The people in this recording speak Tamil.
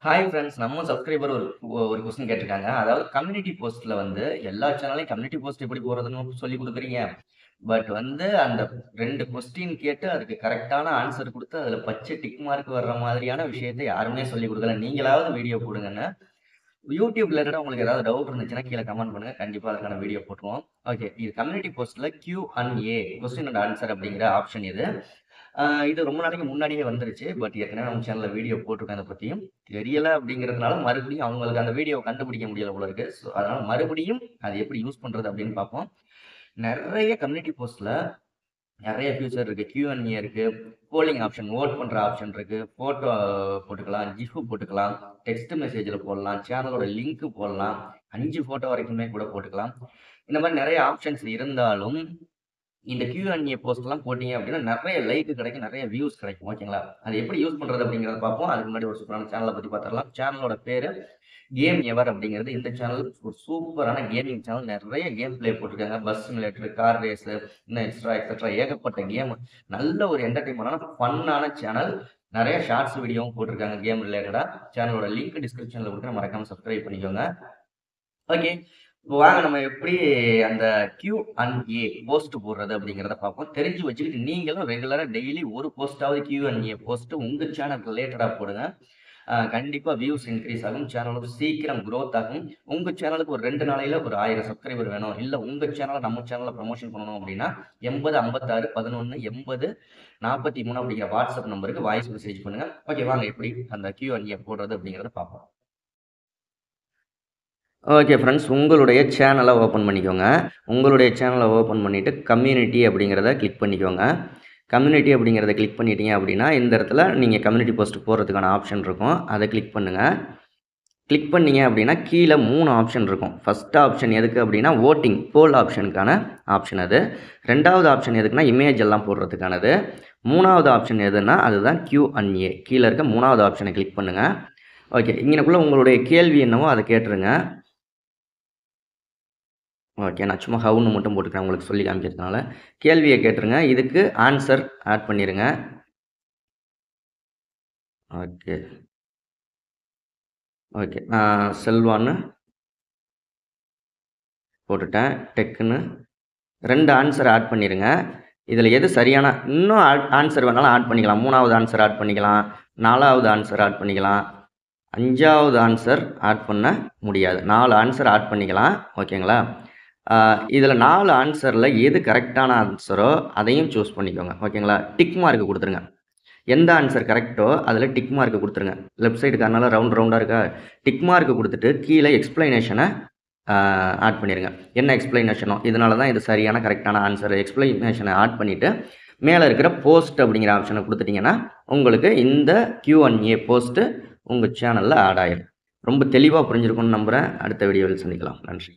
Hi friends. நம்ம சப்ஸ்கிரைபர் ஒரு கொஸ்டின் கேட்டிருக்காங்க. அதாவது கம்யூனிட்டி போஸ்ட்ல வந்து எல்லா சேனலையும் கம்யூனிட்டி போஸ்ட் எப்படி போடுறதுன்னு சொல்லிக் குடுக்குறீங்க. பட் வந்து அந்த 2 கொஸ்டின் கேட்டு அதுக்கு கரெக்ட்டான ஆன்சர் குடுத்து, அதுல பச்சை டிக் மார்க் வர்ற மாதிரியான விஷயத்த யாருமே சொல்லிக் குடுக்கல. நீங்களாவது வீடியோ போடுங்கன்னு. யூடியூப் ரிலேட்டடா உங்களுக்கு ஏதாவது டவுட் இருந்துச்சுன்னா, கீழ கமெண்ட் பண்ணுங்க. கண்டிப்பா அதுக்கான வீடியோ போட்டுருவோம். ஓகே. இது கம்யூனிட்டி போஸ்ட்ல Q&A கொஸ்டின் அண்ட் ஆன்சர் அப்படிங்கிற ஆப்ஷன் இது. இது ரொம்ப நாளைக்கு முன்னாடியே வந்துருச்சு. பட் ஏற்கனவே நம்ம சேனல்ல வீடியோ போட்டிருக்கேன் அத பத்தியும். தெரியல அப்படிங்கிறதுனால மறுபடியும் அவங்களுக்கு அந்த வீடியோவ கண்டுபிடிக்க முடியல போல இருக்கு. ஸோ அதனால மறுபடியும் அது எப்படி யூஸ் பண்றது அப்படின்னு பார்ப்போம். நெறைய கம்யூனிட்டி போஸ்ட்ல நெறைய ஃபியூச்சர் இருக்கு. Q&A இருக்கு. போலிங் ஆப்ஷன், வோட் பண்ற ஆப்ஷன் இருக்கு. ஃபோட்டோ போட்டுக்கலாம், கிஃப் போட்டுக்கலாம், டெக்ஸ்ட் மெசேஜ்ல போடலாம், சேனலோட லிங்க் போடலாம், 5 ஃபோட்டோ வரைக்குமே கூட போட்டுக்கலாம். இந்த மாரி நெறைய ஆப்ஷன்ஸ் இருந்தாலும் இந்த Q&A போஸ்ட்லாம் போட்டீங்க அப்படின்னா, நெறைய லைக் கிடைக்கும், நெறைய வியூஸ் கிடைக்கும். ஓகேங்களா? அது எப்படி யூஸ் பண்றது அப்படிங்கிறத பார்ப்போம். அதுக்கு முன்னாடி ஒரு சூப்பரான சேனல பத்தி பார்த்துரலாம். சேனலோட பேரு கேம் எவர் அப்படிங்கிறது. இந்த சேனல் ஒரு சூப்பரான கேமிங் சேனல். நெறைய கேம் பிளே போட்டிருக்காங்க. பஸ் சிமுலேட்டர், கார் ரேஸு, இன்னும் எக்ஸெட்ரா ஏகப்பட்ட கேம். நல்ல ஒரு என்டர்டெயின்மென்ட்டான ஃபன்னான சேனல். நெறைய ஷார்ட்ஸ் வீடியோவும் போட்டிருக்காங்க கேம் ரிலேட்டடா. சேனலோட லிங்க் டிஸ்கிரிப்ஷன்ல குடுக்குறேன். மறக்காம சப்ஸ்கிரைப் பண்ணிக்கோங்க. ஓகே. இப்போ வாங்க நம்ம எப்படி அந்த Q&A போஸ்ட் போடுறது அப்படிங்கிறத பார்ப்போம். தெரிஞ்சு வச்சுக்கிட்டு நீங்களும் ரெகுலரா டெய்லி ஒரு போஸ்ட்டாவது Q&A போஸ்ட் உங்க சேனல் ரிலேட்டடா போடுங்க. கண்டிப்பா வியூஸ் இன்கிரீஸ் ஆகும். சேனலும் சீக்கிரம் குரோத் ஆகும். உங்க சேனலுக்கு ஒரு 2 நாளையில ஒரு 1000 சப்ஸ்கிரைபர் வேணும். இல்ல உங்க சேனல நம்ம சேனல்ல ப்ரமோஷன் பண்ணணும் அப்படின்னா 80 56 11 80 43 அப்படிங்கிற வாட்ஸ்அப் நம்பருக்கு வாய்ஸ் மெசேஜ் பண்ணுங்க. ஓகே வாங்க எப்படி அந்த Q&A போடுறது அப்படிங்கிறத பார்ப்போம். ஓகே ஃப்ரெண்ட்ஸ், உங்களுடைய சேனலை ஓப்பன் பண்ணிக்கோங்க. உங்களுடைய சேனலை ஓப்பன் பண்ணிவிட்டு கம்யூனிட்டி அப்படிங்கிறத கிளிக் பண்ணிக்கோங்க. கம்யூனிட்டி அப்படிங்கிறத கிளிக் பண்ணிட்டீங்க அப்படின்னா இந்த இடத்துல நீங்கள் கம்யூனிட்டி போஸ்ட் போடுறதுக்கான ஆப்ஷன் இருக்கும். அதை கிளிக் பண்ணுங்கள். கிளிக் பண்ணீங்க அப்படின்னா கீழே 3 ஆப்ஷன் இருக்கும். ஃபஸ்ட் ஆப்ஷன் எதுக்கு அப்படின்னா வோட்டிங் போல் ஆப்ஷனுக்கான ஆப்ஷன் அது. 2வது ஆப்ஷன் எதுக்குன்னா இமேஜ் எல்லாம் போடுறதுக்கானது. 3வது ஆப்ஷன் எதுன்னா அதுதான் Q&A. கீழே இருக்க 3வது ஆப்ஷனை கிளிக் பண்ணுங்கள். ஓகே, இங்கனக்குள்ளே உங்களுடைய கேள்வி என்னவோ அதை கேட்டுருங்க. ஓகே. நான் சும்மா ஹவுன்னு மட்டும் போட்டுக்கிறேன் உங்களுக்கு சொல்லி காமிக்கிறதுனால. கேள்விய கேட்டுருங்க. இதுக்கு ஆன்சர் ஆட் பண்ணிருங்க. ஓகே. ஓகே. செல்வான்னு போட்டுட்டேன். டெக்குன்னு 2 ஆன்சர் ஆட் பண்ணிருங்க. இதில எது சரியான இன்னும் ஆன்சர் வேணாலும் ஆட் பண்ணிக்கலாம். 3வது ஆன்சர் ஆட் பண்ணிக்கலாம். 4வது ஆன்சர் ஆட் பண்ணிக்கலாம். 5வது ஆன்சர் ஆட் பண்ண முடியாது. 4 ஆன்சர் ஆட் பண்ணிக்கலாம். ஓகேங்களா? இதில 4 ஆன்சர்ல எது கரெக்ட்டான ஆன்சரோ அதையும் சூஸ் பண்ணிக்கோங்க. ஓகேங்களா? டிக் மார்க் குடுத்துருங்க. எந்த ஆன்சர் கரெக்ட்டோ அதில டிக் மார்க் குடுத்துருங்க. லெஃப்ட் சைடு கார்னர்ல ரவுண்டா இருக்கா? டிக் மார்க் குடுத்துட்டு கீழ எக்ஸ்ப்ளனேஷன ஆட் பண்ணிருங்க. என்ன எக்ஸ்ப்ளனேஷனோ இதனால தான் இது சரியான கரெக்ட்டான ஆன்சர். எக்ஸ்ப்ளனேஷன ஆட் பண்ணிட்டு மேல இருக்கிற போஸ்ட் அப்படிங்கிற ஆப்ஷன குடுத்துட்டீங்கன்னா, உங்களுக்கு இந்த Q&A போஸ்ட் உங்க சேனல்ல ஆட் ஆயிரும். ரொம்ப தெளிவா புரிஞ்சிருக்கும்னு நம்புறேன். அடுத்த வீடியோவில் சந்திக்கலாம். நன்றி.